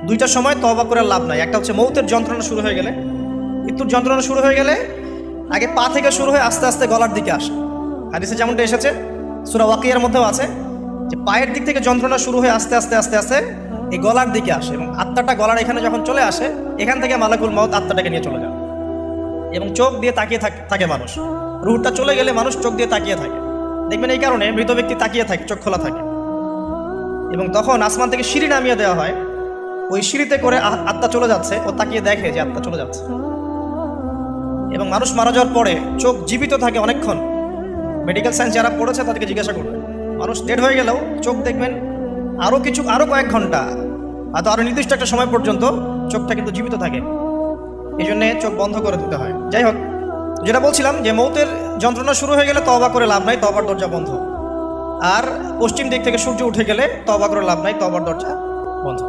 দুইটা সময় তওবা করে লাভ নাই। একটা হচ্ছে মৌতের যন্ত্রণা শুরু হয়ে গেলে, মৃত্যুর যন্ত্রণা শুরু হয়ে গেলে আগে পা থেকে শুরু হয়ে আস্তে আস্তে গলার দিকে আসে। হাদিসে যেমনটা এসেছে, সূরা ওয়াকিয়ার মধ্যেও আছে যে পায়ের দিক থেকে যন্ত্রণা শুরু হয়ে আস্তে আস্তে আস্তে আস্তে এই গলার দিকে আসে, এবং আত্মাটা গলার এখানে যখন চলে আসে, এখান থেকে মালাকুল মউত আত্মাটাকে নিয়ে চলে যায়। এবং চোখ দিয়ে তাকিয়ে থাকে মানুষ, রুহটা চলে গেলে মানুষ চোখ দিয়ে তাকিয়ে থাকে। দেখবেন এই কারণে মৃত ব্যক্তি তাকিয়ে থাকে, চোখ খোলা থাকে। এবং তখন আসমান থেকে সিঁড়ি নামিয়ে দেওয়া হয়, ওই সিঁড়িতে করে আত্মা চলে যাচ্ছে, ও তাকিয়ে দেখে যে আত্মা চলে যাচ্ছে। এবং মানুষ মারা যাওয়ার পরে চোখ জীবিত থাকে অনেকক্ষণ। মেডিকেল সায়েন্স যারা পড়েছে তাদেরকে জিজ্ঞাসা করবে, মানুষ ডেড হয়ে গেলেও চোখ দেখবেন আরও কয়েক ঘন্টা, হয়তো আরও নির্দিষ্ট একটা সময় পর্যন্ত চোখটা কিন্তু জীবিত থাকে। এই জন্যে চোখ বন্ধ করে দিতে হয়। যাই হোক, যেটা বলছিলাম যে মৌতের যন্ত্রণা শুরু হয়ে গেলে তওবা করে লাভ নাই, তওবার দরজা বন্ধ। আর পশ্চিম দিক থেকে সূর্য উঠে গেলে তওবা করে লাভ নাই, তওবার দরজা বন্ধ।